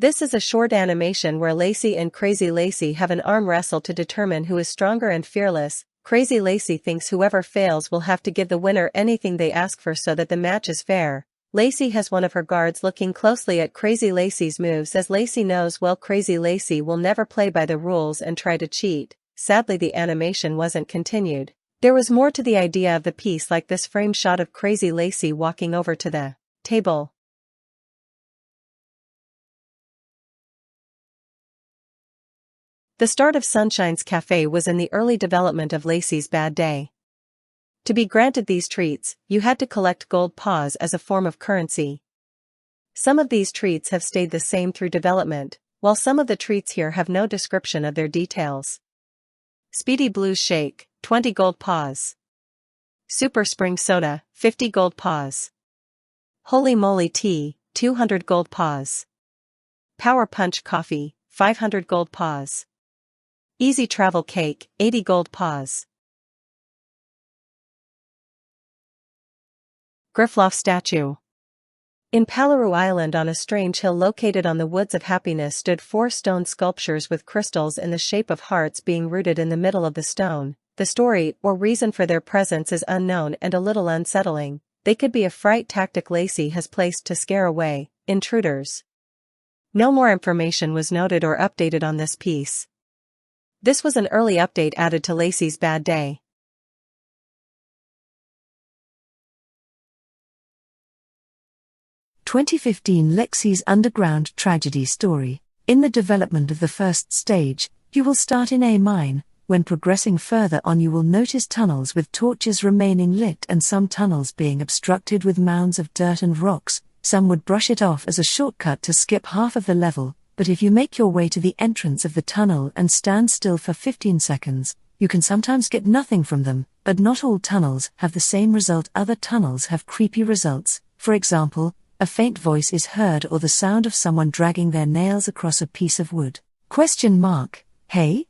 This is a short animation where Lacy and Crazy Lacy have an arm wrestle to determine who is stronger and fearless. Crazy Lacy thinks whoever fails will have to give the winner anything they ask for so that the match is fair. Lacy has one of her guards looking closely at Crazy Lacy's moves as Lacy knows well Crazy Lacy will never play by the rules and try to cheat. Sadly, the animation wasn't continued. There was more to the idea of the piece, like this frame shot of Crazy Lacy walking over to the table. The start of Sunshine's Cafe was in the early development of Lacy's Bad Day. To be granted these treats, you had to collect gold paws as a form of currency. Some of these treats have stayed the same through development, while some of the treats here have no description of their details. Speedy Blues Shake, 20 gold paws. Super Spring Soda, 50 gold paws. Holy Moly Tea, 200 gold paws. Power Punch Coffee, 500 gold paws. Easy Travel Cake, 80 gold paws. Griffloff Statue. In Palaru Island, on a strange hill located on the Woods of Happiness, stood 4 stone sculptures with crystals in the shape of hearts being rooted in the middle of the stone. The story or reason for their presence is unknown and a little unsettling. They could be a fright tactic Lacy has placed to scare away intruders. No more information was noted or updated on this piece. This was an early update added to Lacy's Bad Day. 2015 Lexy's Underground Tragedy Story. In the development of the first stage, you will start in a mine. When progressing further on, you will notice tunnels with torches remaining lit and some tunnels being obstructed with mounds of dirt and rocks. Some would brush it off as a shortcut to skip half of the level, but if you make your way to the entrance of the tunnel and stand still for 15 seconds, you can sometimes get nothing from them. But not all tunnels have the same result. Other tunnels have creepy results. For example, a faint voice is heard or the sound of someone dragging their nails across a piece of wood. Hey?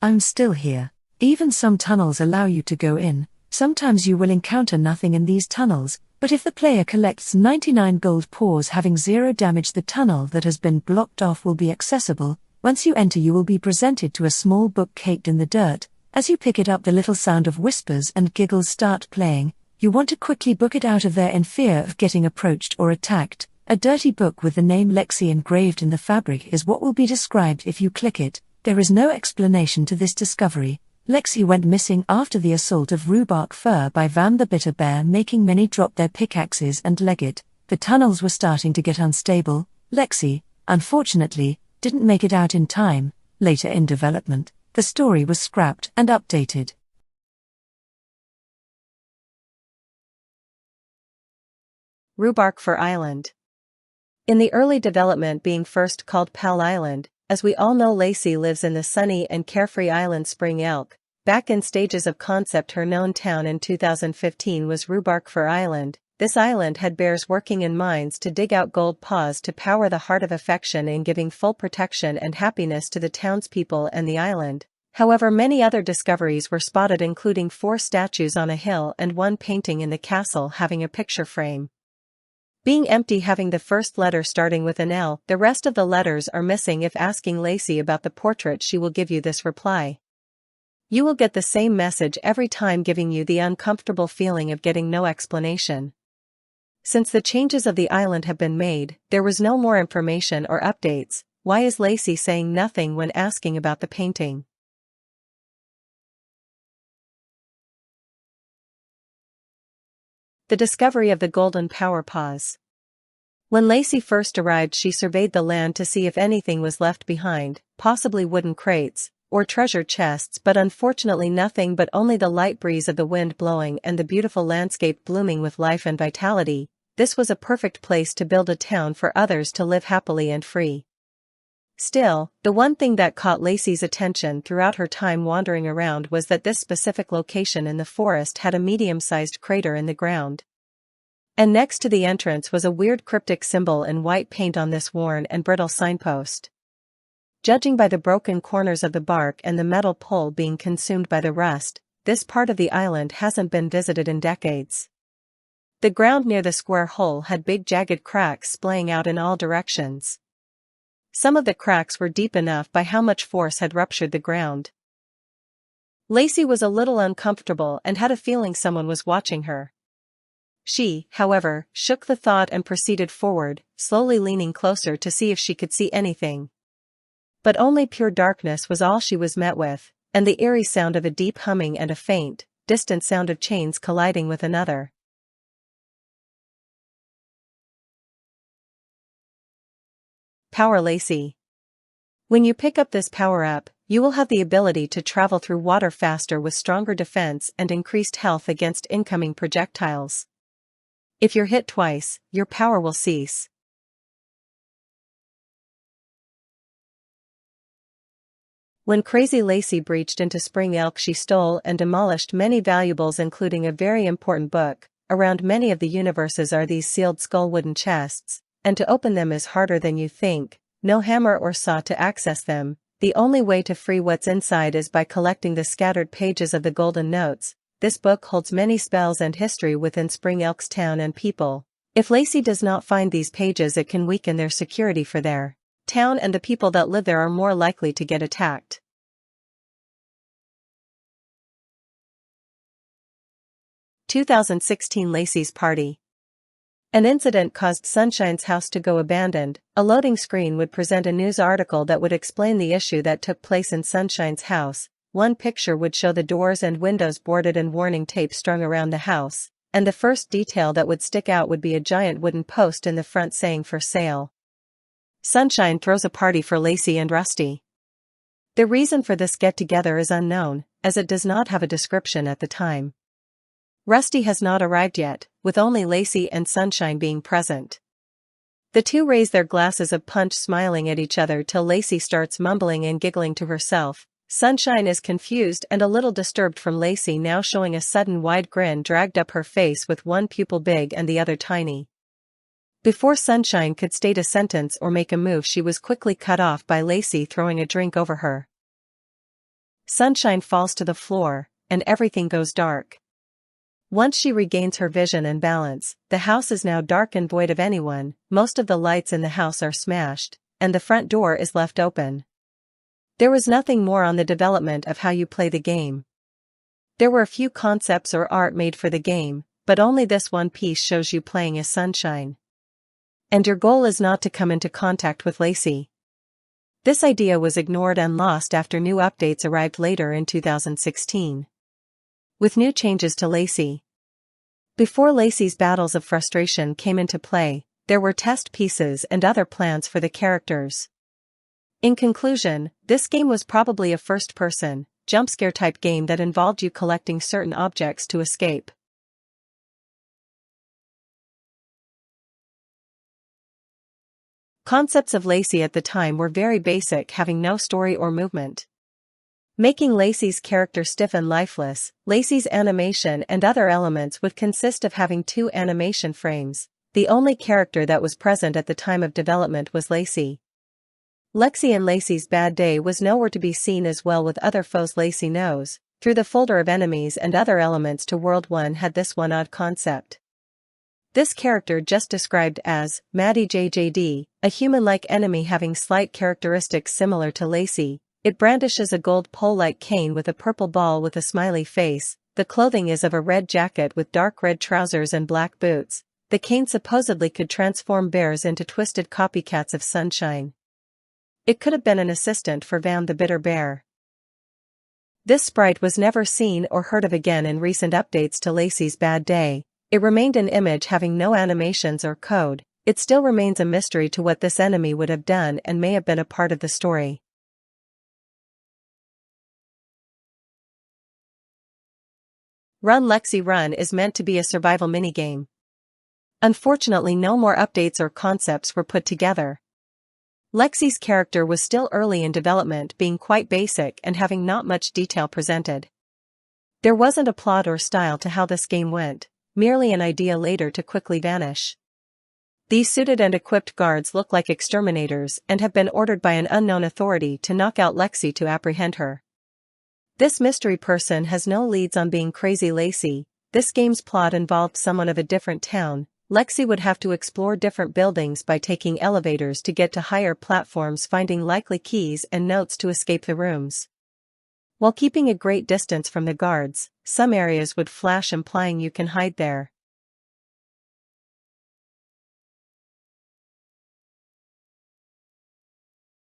I'm still here. Even some tunnels allow you to go in. Sometimes you will encounter nothing in these tunnels, but if the player collects 99 gold paws, having 0 damage, the tunnel that has been blocked off will be accessible. Once you enter, you will be presented to a small book caked in the dirt. As you pick it up, the little sound of whispers and giggles start playing. You want to quickly book it out of there in fear of getting approached or attacked. A dirty book with the name Lexi engraved in the fabric is what will be described if you click it. There is no explanation to this discovery. Lexi went missing after the assault of Rhubark Fur by Vam the Bitter Bear, making many drop their pickaxes and leg it. The tunnels were starting to get unstable. Lexi, unfortunately, didn't make it out in time. Later in development, the story was scrapped and updated. Rhubark Fur Island. In the early development, being first called Pal Island, as we all know, Lacy lives in the sunny and carefree island Spring Elk. Back in stages of concept, her known town in 2015 was Rhubark Fur Island. This island had bears working in mines to dig out gold paws to power the heart of affection in giving full protection and happiness to the townspeople and the island. However, many other discoveries were spotted, including 4 statues on a hill and 1 painting in the castle having a picture frame being empty, having the first letter starting with an L. The rest of the letters are missing. If asking Lacy about the portrait, she will give you this reply. You will get the same message every time, giving you the uncomfortable feeling of getting no explanation. Since the changes of the island have been made, there was no more information or updates. Why is Lacy saying nothing when asking about the painting? The discovery of the golden power paws. When Lacy first arrived, she surveyed the land to see if anything was left behind, possibly wooden crates or treasure chests, but unfortunately nothing, but only the light breeze of the wind blowing and the beautiful landscape blooming with life and vitality. This was a perfect place to build a town for others to live happily and free. Still, the one thing that caught Lacy's attention throughout her time wandering around was that this specific location in the forest had a medium-sized crater in the ground. And next to the entrance was a weird cryptic symbol in white paint on this worn and brittle signpost. Judging by the broken corners of the bark and the metal pole being consumed by the rust, this part of the island hasn't been visited in decades. The ground near the square hole had big jagged cracks splaying out in all directions. Some of the cracks were deep enough by how much force had ruptured the ground. Lacy was a little uncomfortable and had a feeling someone was watching her. She, however, shook the thought and proceeded forward, slowly leaning closer to see if she could see anything. But only pure darkness was all she was met with, and the eerie sound of a deep humming and a faint, distant sound of chains colliding with another. Power Lacy. When you pick up this power-up, you will have the ability to travel through water faster with stronger defense and increased health against incoming projectiles. If you're hit twice, your power will cease. When Crazy Lacy breached into Spring Elk, she stole and demolished many valuables, including a very important book. Around many of the universes are these sealed skull wooden chests, and to open them is harder than you think. No hammer or saw to access them. The only way to free what's inside is by collecting the scattered pages of the golden notes. This book holds many spells and history within Spring Elk's town and people. If Lacy does not find these pages, it can weaken their security for their town, and the people that live there are more likely to get attacked. (2016) Lacy's Party. An incident caused Sunshine's house to go abandoned. A loading screen would present a news article that would explain the issue that took place in Sunshine's house. One picture would show the doors and windows boarded and warning tape strung around the house, and the first detail that would stick out would be a giant wooden post in the front saying "For Sale." Sunshine throws a party for Lacy and Rusty. The reason for this get-together is unknown, as it does not have a description at the time. Rusty has not arrived yet, with only Lacy and Sunshine being present. The two raise their glasses of punch, smiling at each other till Lacy starts mumbling and giggling to herself. Sunshine is confused and a little disturbed from Lacy now showing a sudden wide grin dragged up her face with one pupil big and the other tiny. Before Sunshine could state a sentence or make a move, she was quickly cut off by Lacy throwing a drink over her. Sunshine falls to the floor, and everything goes dark. Once she regains her vision and balance, the house is now dark and void of anyone. Most of the lights in the house are smashed, and the front door is left open. There was nothing more on the development of how you play the game. There were a few concepts or art made for the game, but only this one piece shows you playing as Sunshine. And your goal is not to come into contact with Lacy. This idea was ignored and lost after new updates arrived later in 2016. With new changes to Lacy. Before Lacy's battles of frustration came into play, there were test pieces and other plans for the characters. In conclusion, this game was probably a first-person, jump-scare type game that involved you collecting certain objects to escape. Concepts of Lacy at the time were very basic, having no story or movement. Making Lacy's character stiff and lifeless, Lacy's animation and other elements would consist of having two animation frames. The only character that was present at the time of development was Lacy. Lexi and Lacy's Bad Day was nowhere to be seen, as well with other foes Lacy knows. Through the folder of enemies and other elements to World 1 had this one odd concept. This character just described as Maddie JJD, a human-like enemy having slight characteristics similar to Lacy. It brandishes a gold pole-like cane with a purple ball with a smiley face. The clothing is of a red jacket with dark red trousers and black boots. The cane supposedly could transform bears into twisted copycats of Sunshine. It could have been an assistant for Vam the Bitter Bear. This sprite was never seen or heard of again in recent updates to Lacy's Bad Day. It remained an image having no animations or code. It still remains a mystery to what this enemy would have done and may have been a part of the story. Run Lexi Run is meant to be a survival minigame. Unfortunately, no more updates or concepts were put together. Lexi's character was still early in development, being quite basic and having not much detail presented. There wasn't a plot or style to how this game went, merely an idea later to quickly vanish. These suited and equipped guards look like exterminators and have been ordered by an unknown authority to knock out Lexi to apprehend her. This mystery person has no leads on being Crazy Lacy. This game's plot involved someone of a different town, Lexi would have to explore different buildings by taking elevators to get to higher platforms, finding likely keys and notes to escape the rooms. While keeping a great distance from the guards, some areas would flash implying you can hide there.